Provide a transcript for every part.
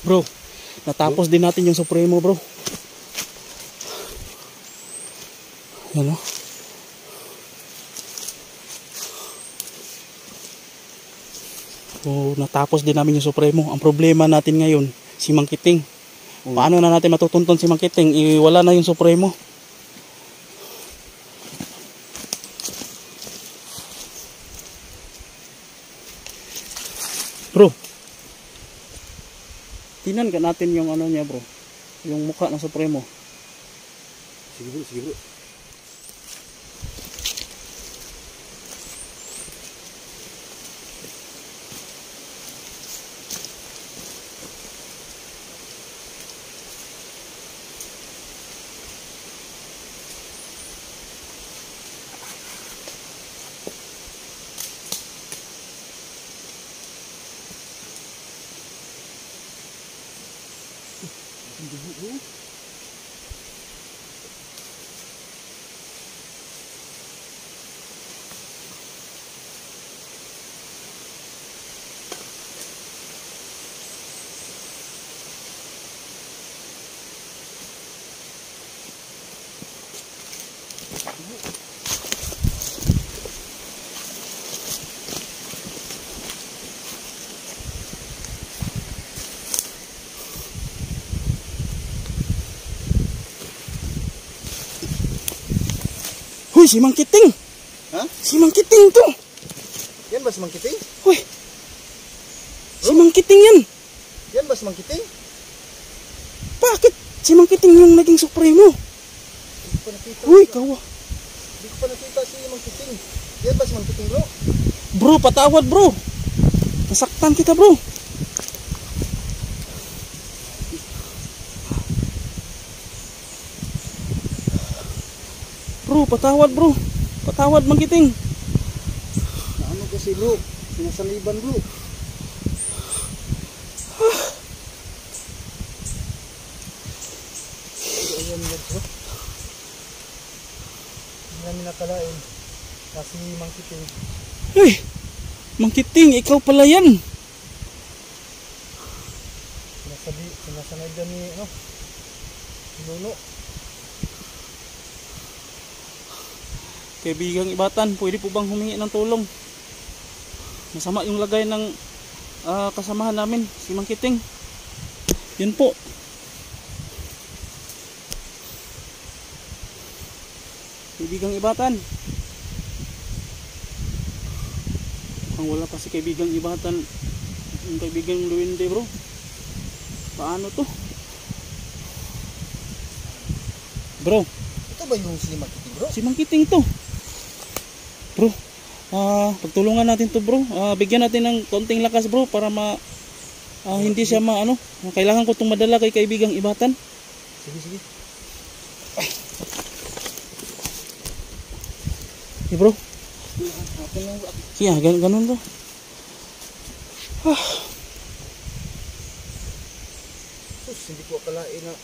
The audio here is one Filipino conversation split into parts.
Bro, natapos din natin yung Supremo, bro. Yan o. So, natapos din namin yung Supremo. Ang problema natin ngayon, si Mang Kiting. Paano na natin matutunton si Mang Kiting? Wala na yung Supremo. Bro, tinan ka natin yung ano niya, bro. Yung mukha ng Supremo. Sige bro, sige bro. Huy, si Mang Kiting! Ha? Si Mang Kiting to! Yan ba si Mang Kiting? Huy! Si Mang Kiting yan! Yan ba si Mang Kiting? Bakit? Si Mang Kiting yung naging Supremo. Hindi ko pa nakita. Huy, kawa. Hindi ko pa nakita si Mang Kiting. Yan ba si Mang Kiting bro? Bro, patawad bro. Nasaktan kita bro. Bro, patawad bro. Patawad Mang Kiting. Ano kasi bro? Sinasaliban bro. Ayan bro. Hindi namin nakalain na si Mang Kiting. Hey, Mang Kiting, ikaw pala yan. Sinasanay dyan ni Nuno. Kaibigang Ibatan, pwede po bang humingi ng tulong? Masama yung lagay ng kasamahan namin, si Mang Kiting. Yun po. Kaibigang Ibatan. Ang wala pa si Kaibigang Ibatan, yung Kaibigang Luwinde bro. Paano to? Bro, Ito ba yung si Mang Kiting bro? si Mang Kiting to. Bro, pagtulungan natin to bro. Bigyan natin ng konting lakas bro para hindi siya kailangan ko itong madala kay Kaibigang Ibatan. Sige, sige. Okay bro. Kaya ganun bro. Hindi ko akalain na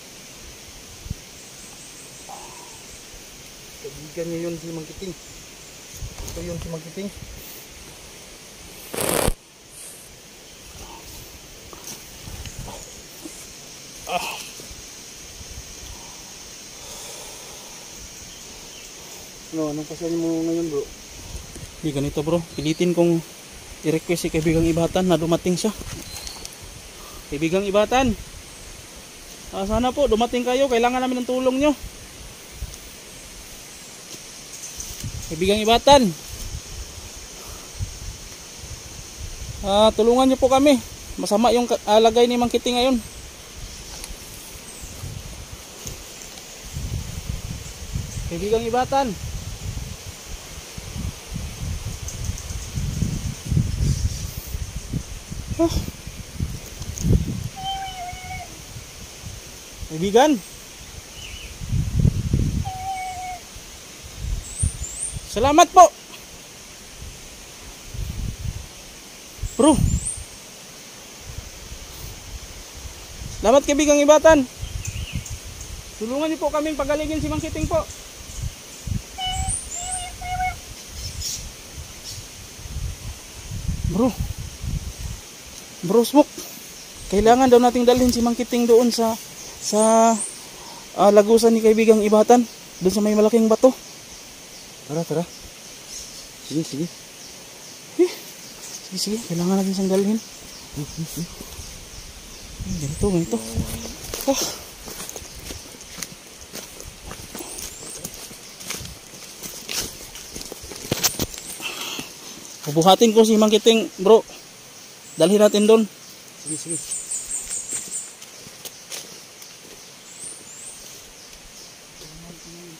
kaibigan niya yun si Mang Kiting. Ito yun si Mang Kiting. Anong pasahin mo ngayon bro? Hindi ganito bro. Pilitin kong i-request si Kaibigang Ibatan na dumating siya. Kaibigang Ibatan, sana po dumating kayo. Kailangan namin ng tulong nyo. Kaibigang Ibatan, tulungan nyo po kami. Masama yung lagay ni Mang Kiting ngayon. Kaibigang Ibatan, kaibigan, salamat po bro. Salamat Kaibigang Ibatan. Tulungan niyo po kaming pagalingin si Mang Kiting po. Bro Smoke, Kailangan daw nating dalhin si Mang Kiting doon sa lagusan ni kaibigang Ibatan, doon sa may malaking bato. Tara. Sige. Sige, kailangan natin siyang dalhin. Ganito. Ah. Bubuhatin ko si Mang Kiting, bro. Dalhin natin doon. Sige.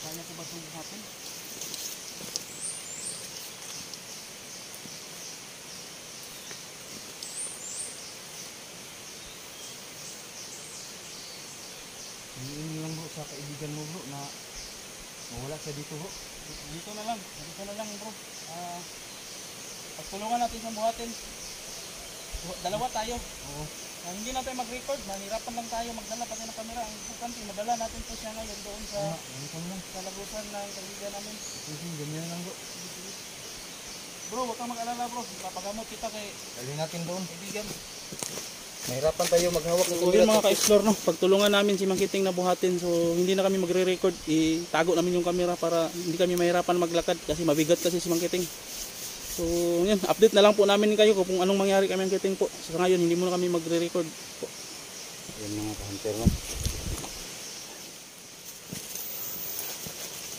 Kaya ko ba itong buhatin? Hindi lang bro sa kaibigan mo bro na mawala siya dito bro. Dito na lang bro. Pagtulungan natin siyang buhatin. Dalawa tayo. Oo. Hindi natin mag-record, mahirapan lang tayo magdala pati ng camera. Ang importante, madala natin po siya ngayon doon sa lagusan ng kaibigan namin. Ganyan lang bro. Bro, huwag kang mag-alala bro. Papagamot kita kay Dali natin doon. kaibigan. Mahirapan tayo maghawak ng So yun mga ka-explore, no? Pagtulungan namin si Mang Kiting na buhatin. So hindi na kami magre-record. Itago namin yung camera para hindi kami mahirapan maglakad kasi mabigat kasi si Mang Kiting. So yun, update na lang po namin kayo kung anong mangyari kami Mang Kiting po. So ngayon hindi muna kami magre-record po. Yan mga ka-hunter no.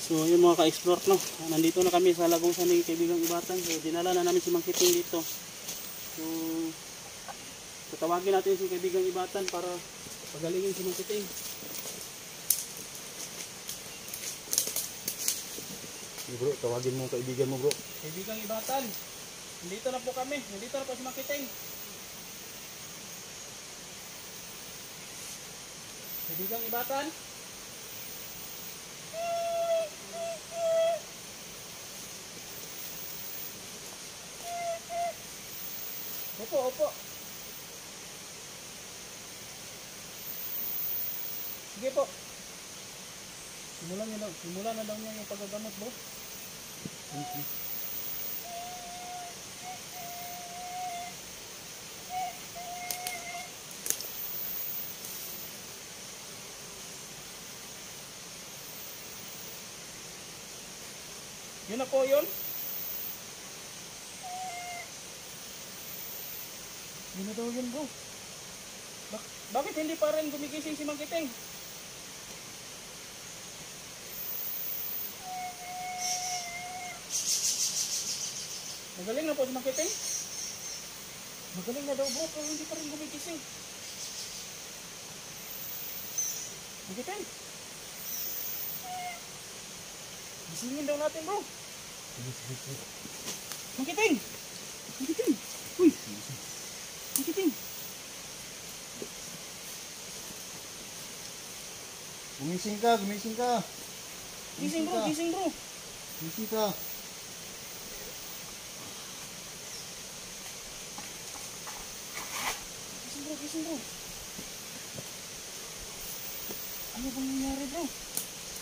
So yun mga ka-explore, no? Nandito na kami sa lagusan ni kaibigang Ibatan. So dinala na namin si Mang Kiting dito. So tatawagin natin si kaibigang Ibatan para pagalingin si Mang Kiting. Bro, tawagin mo kaibigan mo bro. Kaibigang Ibatan, nandito na po kami. Nandito na po si Mang Kiting. Kaibigang Ibatan. Opo. Sige po. Simulan na daw niya yung paggagamot, bro. Yun na po yun. Yun na daw yun, bro. Bakit hindi pa rin gumigising si Mang Kiting? Magaling na po si Mang Kiting. Magaling na daw bro, pero hindi pa rin gumigising. Mang Kiting. Gisingin daw natin bro. Mang Kiting. Uy. Mang Kiting. Gumising ka. Gising bro. Gising ka. Gising bro. Ano bang nangyari bro?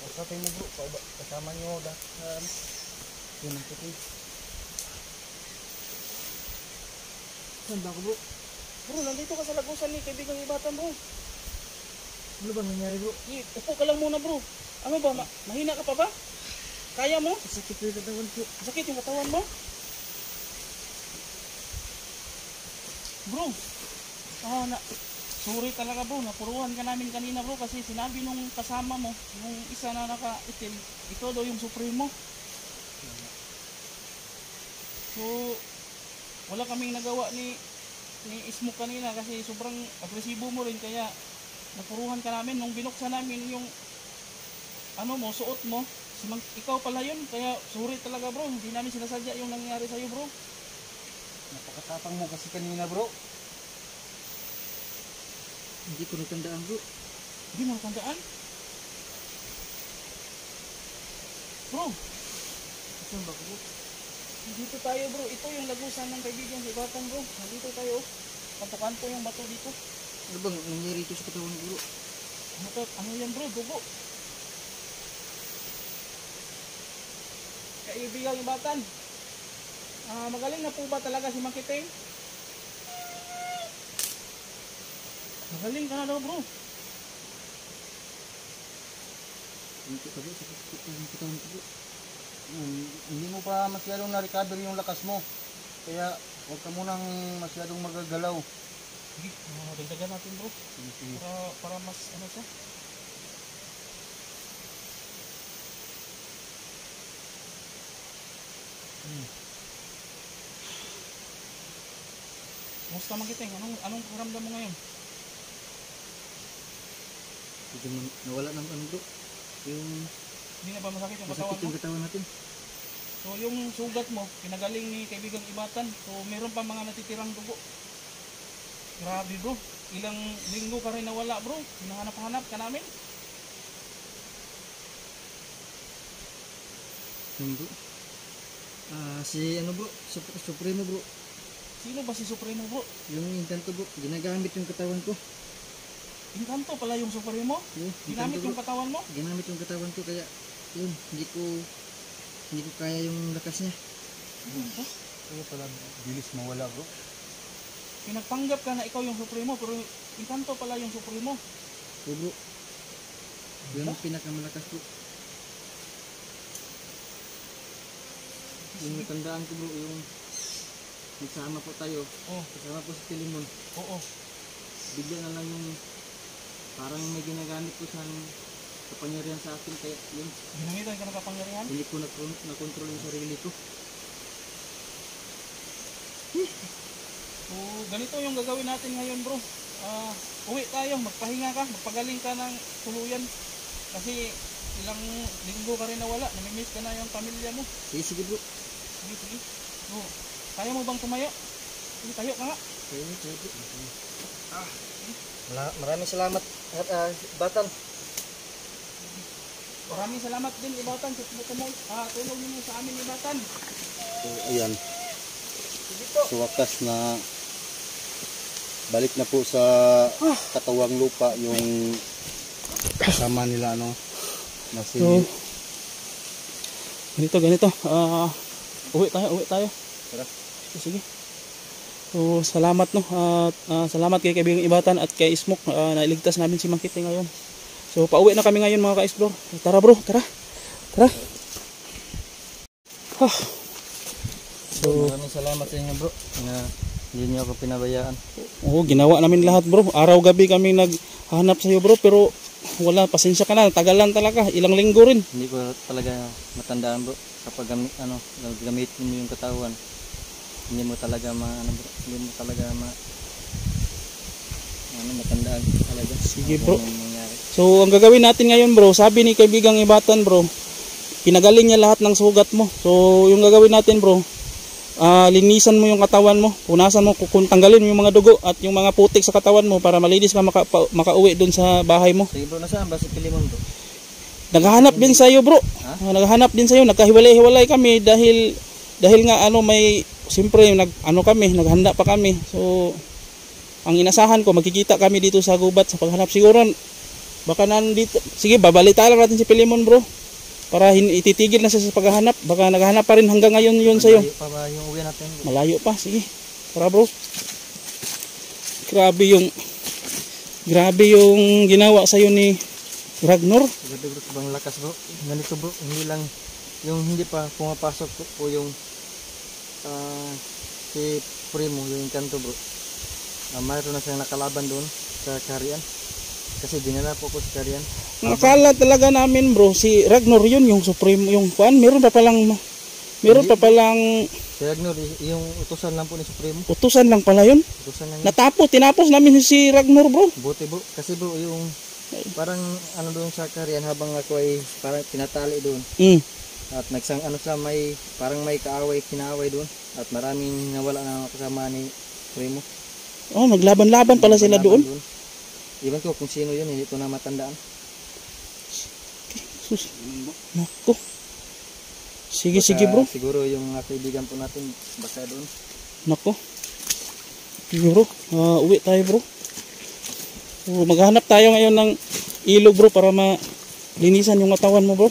Kasapin mo bro. Kasama nyo yun ang Kiting. Saan ba ako bro? Bro, nandito ka sa lagusan ni kaibigang Ibatan bro. Ano ba nangyari bro? Upo ka lang muna bro. Ano ba? Mahina ka pa ba? Kaya mo? Sakit yung katawan bro. Sakit yung katawan mo? Bro, sorry talaga bro, napuruhan ka namin kanina bro kasi sinabi nung kasama mo, yung isa na naka-itim, ito daw yung supremo. So, wala kaming nagawa ni Ismo kanina kasi sobrang agresibo mo rin kaya napuruhan ka namin nung binuksan namin yung suot mo. Ikaw pala yun, kaya sorry talaga bro, hindi namin sinasadya yung nangyari sa'yo bro. Napakatapang mo kasi kanina bro. Hindi ko natandaan bro. Hindi mo natandaan? Bro, Saan ba bro? dito tayo bro, ito yung lagusan ng kaibigan si Ibatan bro. Nandito tayo, kanto-kanto yung bato dito. Ano bang nangyari ito sa katawan bro? Ano yan bro, dugo. Kaibigang Ibatan, magaling na po ba talaga si Mang Kiting? Magaling ka na daw bro. Dito ka bro, sakit yung katawan ko bro. Hindi mo pa masyadong na-recover yung lakas mo. Kaya huwag ka munang masyadong magagalaw. Sige, dagdagan natin bro. Sige, sige. Para mas ano siya. Musta Magiting? Anong karamdam mo ngayon? Medyo nawala ng ano bro. Yung Hindi na ba masakit yung katawan masakit mo? yung katawan natin. So yung sugat mo, pinagaling ni kaibigang Ibatan. So meron pa mga natitirang dugo. Grabe bro. Ilang linggo ka rin nawala bro. Hinahanap-hanap ka namin. Yung bro. Si ano bro, Supremo bro. Sino ba si Supremo bro? Yung Encanto bro, ginagamit yung katawan ko. Encanto pala yung Supremo? Oo, Ginamit Encanto, yung bro. katawan mo? Ginamit yung katawan ko kaya yun, hindi ko kaya yung lakas niya. Ano? Kaya pala bilis mawala bro. Pinagpanggap ka na ikaw yung Supremo pero Encanto pala yung Supremo. Oo bro. Yun ang pinakamalakas bro. Yung natandaan ko bro, yung nagsama po tayo, Oh, kasama po si Pilimon. oo. Bigla na lang yung parang may ginagamit ko sa kapangyarihan sa akin kaya yun, Ginamitan ka ng kapangyarihan? hindi ko na-control yung sarili ko. So ganito yung gagawin natin ngayon bro. Uwi tayo, magpahinga ka, magpagaling ka ng tuluyan. Kasi ilang linggo ka rin nawala, namimiss ka na yung pamilya mo. Sige, sige bro. Sige, sige. So, kaya mo bang tumayo? Sige, tayo ka nga. Kaya bro. Maraming salamat at Batan. Maraming salamat din Ibatan sa tulong niyo sa amin Ibatan. So ayan, Sige po. sa wakas na balik na po sa katawang lupa yung kasama nila ano na si Ganito. Uwi tayo. Tara. Sige. So, salamat no. At salamat kay kaibigang Ibatan at kay Smoke. Nailigtas namin si Magiting ngayon. So, pauwi na kami ngayon mga ka-explore. Tara bro, tara. So, maraming salamat sa inyo bro na hindi niyo ako pinabayaan. oo, ginawa namin lahat bro. Araw-gabi kami naghanap sa iyo bro, pero wala, pasensya ka na. Tagalan talaga, ilang linggo rin. Hindi ko talaga matandaan bro kapag gamitin mo yung katawan. Hindi mo talaga matandaan talaga. Sige bro. Ano mangyari. So, ang gagawin natin ngayon bro, sabi ni kaibigang Ibatan bro, pinagaling niya lahat ng sugat mo. So, yung gagawin natin bro, linisan mo yung katawan mo, punasan mo, tanggalin mo yung mga dugo at yung mga putik sa katawan mo para malinis ka makauwi dun sa bahay mo. Sige bro, nasaan ba si Pilimon bro? Naghahanap din sa iyo bro. Naghahanap din sa iyo, nagkahiwalay-hiwalay kami dahil nga may siyempre naghanda pa kami. So ang inasahan ko magkikita kami dito sa gubat sa paghanap siguro. Baka nandito. Sige, babalita lang natin si Pilimon bro. Para ititigil na siya sa paghahanap. Baka naghahanap pa rin hanggang ngayon yun sa iyo. Malayo pa ba yung uwi natin bro? Malayo pa, sige. Tara bro. Grabe yung ginawa sa iyo ni Ragnar. Grabe bro, sobrang lakas bro. Ganito bro, hindi lang yung hindi pa pumapasok po yung si Primo, yung Encanto bro. Mayroon na siyang nakalaban doon sa Karian. Kasi dinala po ko sa Karian. Nakala talaga namin bro, si Ragnar yun, yung Supreme, yung kuan. Meron pa palang Si Ragnar, yung utusan lang po ni Supremo. utusan lang pala yun. Utusan lang. Tinapos namin si Ragnar bro. Buti bro, kasi bro, yung parang doon sa Karian habang ako ay parang tinatali doon. At parang may kinaaway doon. At maraming nawala na kasama ni Primo. Oh, naglaban-laban pala sila doon. Iban ko kung sino yun, hindi ko na matandaan. Sus. Nako. Sige bro. Siguro yung kaibigan po natin basta doon. Nako. Bro, uwi tayo bro. So, maghanap tayo ngayon ng ilog bro para malinisan yung katawan mo bro.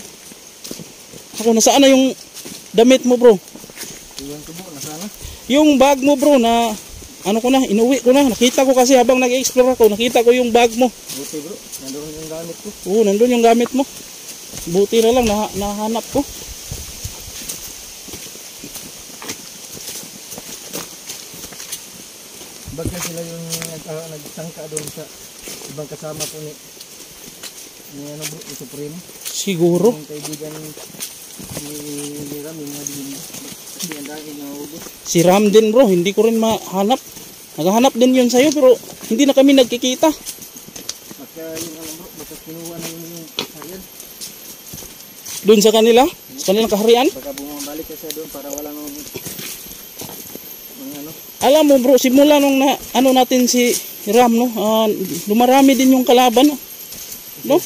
Ako, nasaan na yung damit mo bro? Iwan ko bro, nasaan na? Yung bag mo bro na ano ko na, inuwi ko na. Nakita ko kasi habang nag-explore ako, nakita ko yung bag mo. Buti bro, nandun yung gamit ko. Oo, nandun yung gamit mo. Buti na lang, nahanap ko. Baga sila yung nagsangka doon sa ibang kasama po ni ano bro, yung Supremo. Siguro. Yung kaibigan ni Ram, yung mga din. Hindi ang dahil na ubos. Si Ram din bro, hindi ko rin mahanap. Naghahanap din yun sa'yo pero hindi na kami nagkikita. Baka yung ano bro, baka kinuha na yung harian. Doon sa kanila? Sa kanilang kaharian? Baka bumabalik kasi doon para wala nang ano. Alam mo bro, simula nung ano natin si Ram, no? Lumarami din yung kalaban, no?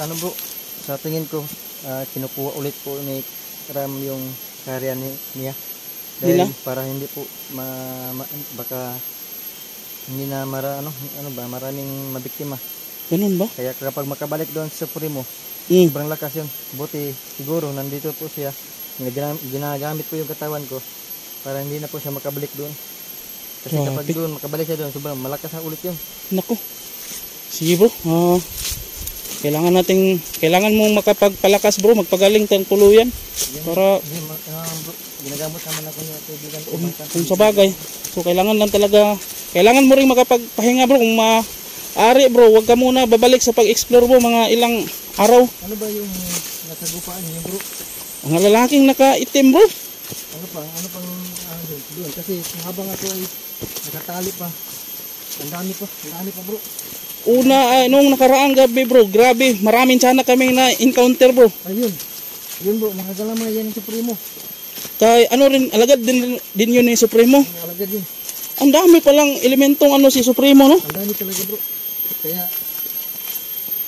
Ano bro, sa tingin ko, kinukuha ulit po ni Ram yung kaharian niya. Dahil para hindi po baka hindi na maraming mabiktima. Ganun ba? Kaya kapag makabalik doon sa Supremo, sobrang lakas yun. Buti siguro nandito po siya, ginagamit po yung katawan ko para hindi na po siya makabalik doon. Kasi kapag doon makabalik siya doon, sobrang malakas na ulit yun. Naku. Sige bro, kailangan mong makapagpalakas bro, magpagaling tang tuluyan. Para bro, ginagamot naman ako niya kaibigan ko. Kung sa bagay. So kailangan mo ring makapagpahinga bro. Kung maaari bro, wag ka muna babalik sa pag-explore bro mga ilang araw. Ano ba yung nasa gupaan niyo bro? Ang lalaking nakaitim bro. Ano pang doon? Kasi habang ako ay nakatali pa, ang dami pa bro. Nung nakaraang gabi bro, grabe, maraming tiyanak kaming na-encounter bro. Ayun bro, makagalamay yan yung Supremo. Kay alagad din yun yung Supremo. Alagad yun. Ang dami palang elementong si Supremo, no? Ang dami talaga bro. Kaya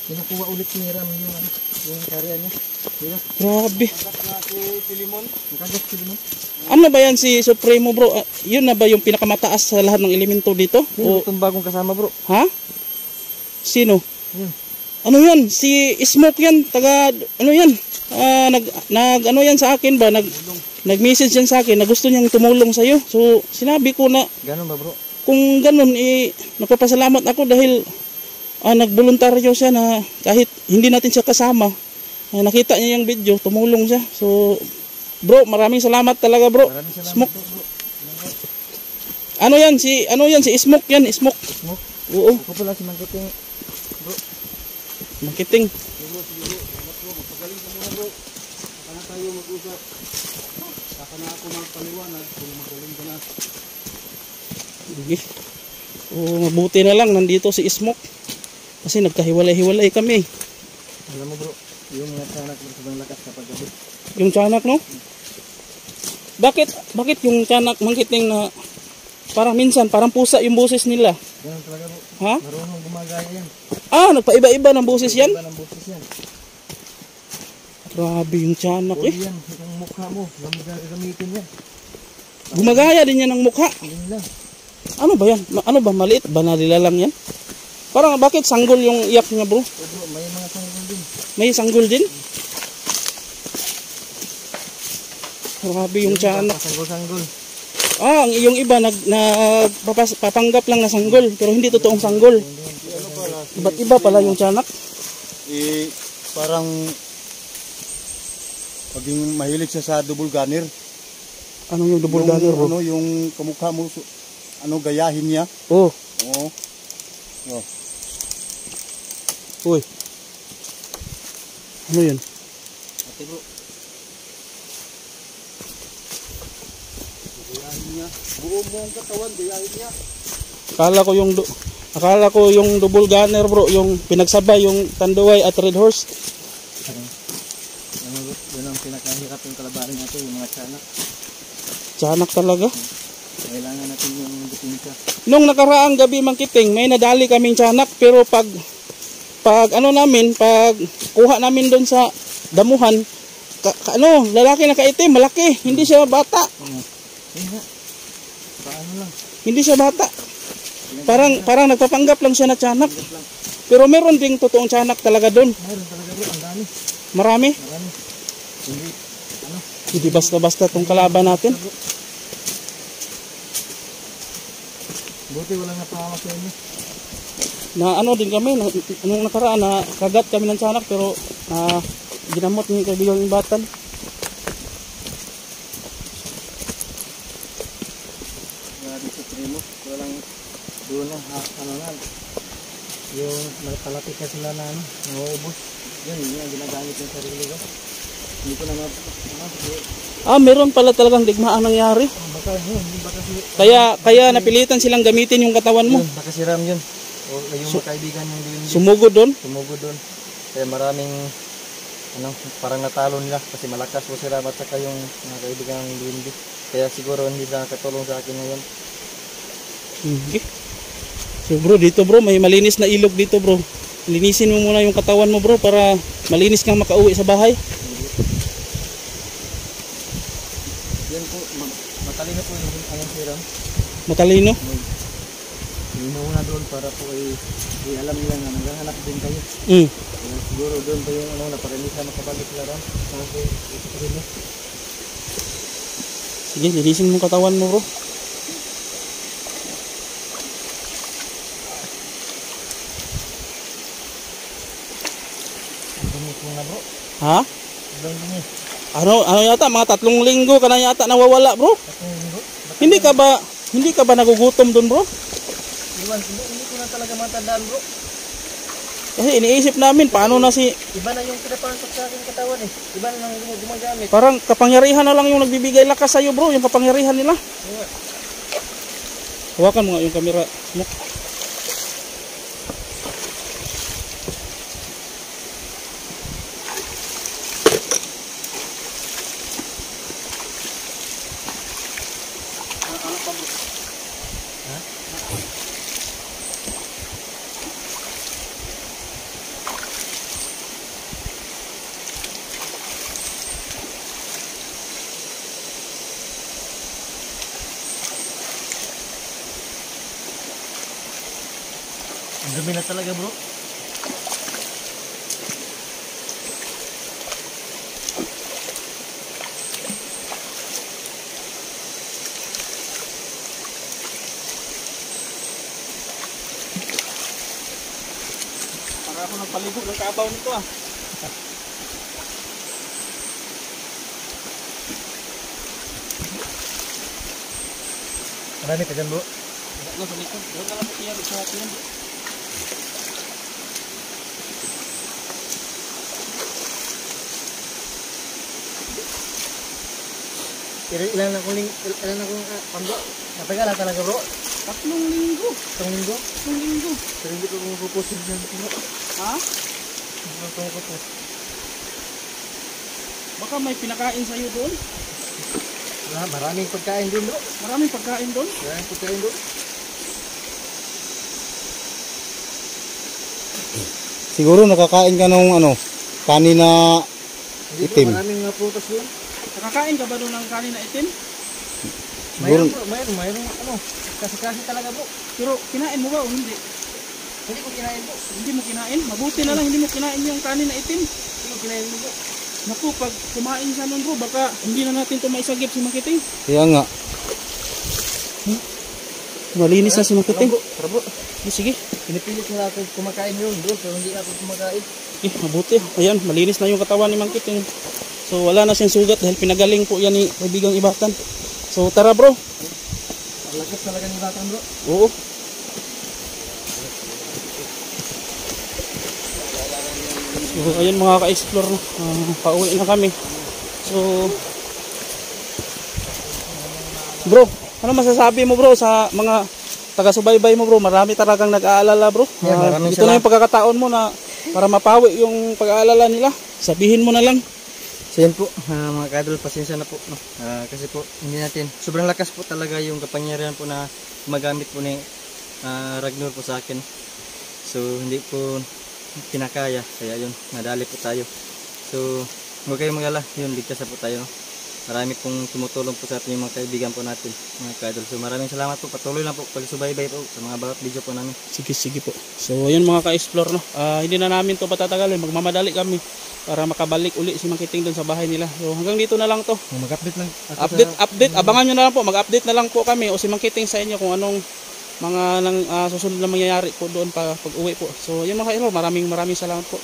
kinukuha ulit ni Ram yung karya niya. Diba? Grabe. Nakagat si Limon. Ano ba yan si Supremo bro? Yun na ba yung pinakamataas sa lahat ng elemento dito? Itong bagong kasama bro. Ha? Sino? Yun. Ano yan? Si Smoke yan. Ano yan? Ano yan sa akin ba? Nag-message yan sa akin na gusto niyang tumulong sa'yo. So, sinabi ko na Ganon ba bro? kung ganun, nagpapasalamat ako dahil nagboluntaryo siya na kahit hindi natin siya kasama, nakita niya yung video, tumulong siya. So, bro, maraming salamat talaga bro. Maraming salamat Smoke. bro. Ano yan? Si Smoke yan. Smoke. Smoke? Oo. Ako pala si Mangkiting bro. Mangkiting. Magpagaling ka muna bro. Saka na tayo mag-usap. Saka na ako magpaliwanag kung magaling ka na. Sige. Mabuti na lang nandito si Smoke. Kasi nagkahiwalay-hiwalay kami. Alam mo bro, yung mga tiyanak mo sobrang lakas kapag gabi. Yung tiyanak, no? Bakit yung tiyanak Mangkiting na parang minsan, parang pusa yung boses nila? Ganun talaga bro. Ha? Marunong gumagaya yan. Nagpaiba-iba ng boses yan? Iba ng boses yan. Grabe yung tiyanak Pwede eh. yan, itong mukha mo, gamitin yan. Gumagaya din yan ng mukha. Hindi lang. Ano ba yan? Ano ba? Maliit ba na lang yan? Parang bakit sanggol yung iyak niya bro? So bro, may mga sanggol din. May sanggol din? Grabe yung tiyanak. Sanggol-sanggol. Yung iba papanggap lang na sanggol pero hindi totoong sanggol. Iba't iba pala yung tiyanak. Parang paging mahilig siya sa double gunner. Ano yung double gunner bro? Yung kamukha mo, gayahin niya. Oo. Uy. Ano yun? Ate bro. Gayahin niya. Buo mo ang katawan, gayahin niya. Akala ko yung double gunner bro, yung pinagsabay yung Tanduay at Red Horse. Yun ang pinakahirap yung kalabarin natin, yung mga tiyanak. Tiyanak talaga. Kailangan natin yung depensa. Nung nakaraang gabi Mangkiting, may nadali kaming tiyanak pero pag kuha namin doon sa damuhan, lalaki na kaitim, malaki, hindi siya bata. Paano lang? Hindi siya bata. Parang nagpapanggap lang siya na tiyanak. Pero meron ding totoong tiyanak talaga doon. Meron talaga bro, ang dami. Marami. Hindi basta-basta tong kalaban natin. Buti walang napahamak sa inyo. Na ano din kami, nung nakaraan na kagat kami ng sanak pero ginamot ni kaibigang ibatan. Grabe sa primo. Walang doon na, ano na. Yung malapit na sila na ano, nauubos. Yun ang ginagamit ng sarili ko. Hindi ko na Meron pala talagang digmaan nangyari. baka yun, baka si... Kaya napilitan silang gamitin yung katawan mo. Yun, baka si Ram yun. O yung kaibigan yung Duwindi. Sumugod doon. Sumugod doon. Kaya maraming ano, parang natalo nila kasi malakas po si Ram at saka yung mga kaibigan ng Duwindi. Kaya siguro hindi na nakatulong sa akin ngayon. Okay. So bro, dito bro, may malinis na ilog dito bro. Linisin mo muna yung katawan mo bro para malinis kang makauwi sa bahay. Yan po, matalino po yung anong si Ram. Matalino. Hindi muna doon para po ay alam nila na naghahanap din kayo. Kaya siguro doon pa yung ano na para hindi sila makabalik sila Ram. Kasi ito mo. Sige, linisin mo yung katawan mo bro. Dumi po na bro. Ha? Doon dumi. Ano yata, mga 3 linggo ka na yata nawawala bro. Tapos bro. Hindi ka ba nagugutom doon bro? Hindi ko na talaga matandaan bro. Kasi iniisip namin paano na Iba na yung pinapasok sa akin katawan eh. Iba na nang gumagamit. parang kapangyarihan na lang yung nagbibigay lakas sa'yo bro, yung kapangyarihan nila. Hawakan mo nga yung camera mo. Ang dumi na talaga bro. Para ako nagpaligo ng kabaw nito ah. Marami ka dyan bro. Wala sa likod. Wala ka lang kaya sa atin. Ilan akong pambro. Matagal na talaga bro. 3 linggo. 3 linggo. 3 linggo. Pero hindi ko pupusin dyan bro. Ha? Hindi ko pupus. Baka may pinakain sa'yo doon. Maraming pagkain din bro. Maraming pagkain doon. Maraming pagkain bro. Siguro nakakain ka ng ano, kanin na Hindi Itim. bro, maraming mga prutas doon. Nakakain ka ba doon ng kanin na itim? siguro Mayroon ano. Kasi talaga bro. Pero kinain mo ba o hindi? Hindi ko kinain bro. Hindi mo kinain? Mabuti na lang hindi mo kinain yung kanin na itim. Hindi ko kinain bro. Naku, pag kumain siya nun bro, baka hindi na natin ito maisagip si Makiting. kaya nga. Malinis na si Makiting. Tara bro. Sige. Pinipilit nila ako kumakain yun bro. Pero hindi ako kumakain. Mabuti. Ayan, malinis na yung katawan ni Makiting. So wala na siyang sugat dahil pinagaling po yan ni kaibigang ibatan. So tara bro. Ang lakas talaga ng batang bro. Oo. So ayun mga ka-explore na. Pauwi na kami. So bro, ano masasabi mo bro sa mga taga-subaybay mo bro? Marami talagang nag-aalala bro. Yeah, maraming ito na yung pagkakataon mo na para mapawi yung pag-aalala nila. Sabihin mo na lang. So yan po, mga kadol, pasensya na po. No? Kasi po, hindi natin, sobrang lakas po talaga yung kapangyarihan po na gumagamit po ni Ragnar po sa akin. So hindi po kinakaya, kaya yun, nadali po tayo. So huwag kayong mag-alala, yun, ligtas na po tayo. No? Marami pong tumutulong po sa atin yung mga kaibigan po natin, mga kadol. So maraming salamat po, patuloy lang po, pagsubaybay po sa mga bawat video po namin. Sige po. So ayun mga ka-explore no. Hindi na namin to patatagalin, magmamadali kami para makabalik uli si Makiting doon sa bahay nila. So hanggang dito na lang to. Mag-update lang. Update, abangan nyo na lang po. Mag-update na lang po kami o si Makiting sa inyo kung anong mga susunod na mangyayari po doon pag uwi po. So yun mga ka-idol, maraming salamat po.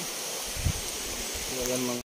So, yan mga